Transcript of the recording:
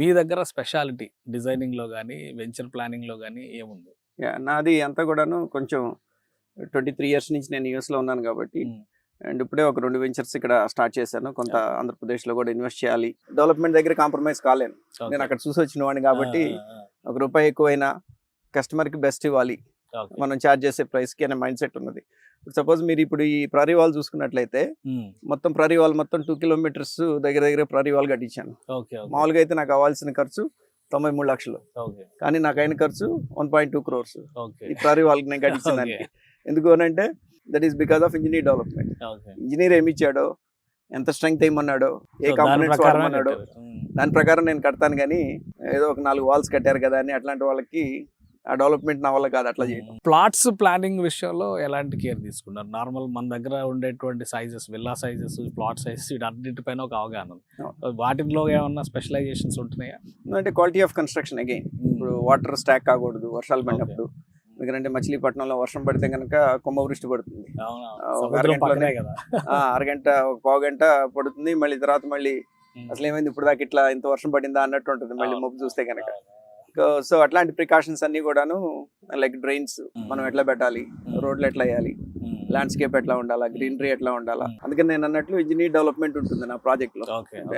మీ దగ్గర స్పెషాలిటీ డిజైనింగ్‌లో గాని, వెంచర్ ప్లానింగ్‌లో గాని ఏముంది? నాది అంతా కూడాను కొంచెం 23 ఇయర్స్ నుంచి నేను యూఎస్‌లో ఉన్నాను కాబట్టి హ్మ్. అండ్ ఇప్పుడే ఒక 2 వెంచర్స్ ఇక్కడ స్టార్ట్ చేశాను. కొంత ఓకే. ఆంధ్రప్రదేశ్‌లో కూడా ఇన్వెస్ట్ చేయాలి. డెవలప్‌మెంట్ దగ్గర కాంప్రమైజ్ కాలేను. ఓకే. నేను అక్కడ చూసొచ్చిన వాడిని కాబట్టి ఆ! ఒక రూపాయి ఎక్కువైనా కస్టమర్‌కి బెస్ట్ ఇవ్వాలి. ఓకే. మనం చార్జ్ చేసే ప్రైస్‌కి అనే మైండ్ సెట్ ఉన్నది. సపోజ్ మీరు ఇప్పుడు ఈ ప్రరీ వాల్ చూసుకున్నట్లయితే హ్మ్. మొత్తం ప్రరీ వాల్ మొత్తం 2 కిలోమీటర్స్ దగ్గర దగ్గర ప్రరీ వాల్ కట్టించాను. ఓకే. ఓకే. మామూలుగా అయితే నాకు అవ్వాల్సిన ఖర్చు 93 లక్షలు. ఓకే. కానీ నాకు అయిన ఖర్చు 1.2 crores. ఓకే. ఈ ప్రరీ వాల్కి నేను కట్టించిన ఓకే. దానికి. ఎందుకు అనంటే that is because of engineer development. Okay. Engineer ఏమి ఇచ్చాడో, ఎంత స్ట్రెంగ్త్ ఏమన్నాడో, ఏ సో, దాని కాంపోనెంట్స్ ప్రకారమే వాడమన్నాడో కట్టారు. హ్మ్. దాని ప్రకారం నేను కడతాను. కానీ ఏదో ఒక 4 వాల్స్ కట్టారు కదా అని అట్లాంటి వాళ్ళకి ఆ డెవలప్మెంట్ నా వల్ల కాదు అట్లా చేయడం. ప్లాట్స్ ప్లానింగ్ విషయంలో ఎలాంటి కేర్ తీసుకున్నారు? నార్మల్ మన దగ్గర ఉండేటువంటి sizes, villa sizes, plot sizes వీటన్నిటిపైన ఒక అవగాహన ఉంది. వాటిలో ఏమన్నా స్పెషలైజేషన్స్ ఉంటున్నాయా? అంటే క్వాలిటీ ఆఫ్ కన్స్ట్రక్షన్ అగైన్. ఇప్పుడు వాటర్ స్టాక్ కాకూడదు వర్షాలు పడినప్పుడు. ఎందుకంటే మచిలీపట్నంలో వర్షం పడితే కనుక కుంభవృష్టి పడుతుంది. ఒక సముద్రం అరగంటలోనే పక్కనే కదా. అరగంట ఒక పావు గంట పడుతుంది. మళ్ళీ తర్వాత మళ్ళీ అసలు ఏమైంది ఇప్పుడు దాకా ఇట్లా ఇంత వర్షం పడిందా అన్నట్టు ఉంటుంది మళ్ళీ మబ్బు చూస్తే కనుక. సో అట్లాంటి ప్రికాషన్స్ అన్ని కూడాను లైక్ డ్రైన్స్ మనం ఎట్లా పెట్టాలి, రోడ్లు ఎట్లా వేయాలి, ల్యాండ్స్కేప్ ఎట్లా ఉండాలా, గ్రీనరీ ఎట్లా ఉండాలా. అందుకని నేను అన్నట్లు ఇంజనీర్ డెవలప్మెంట్ ఉంటుంది నా ప్రాజెక్ట్ లో. ఓకే. అండ్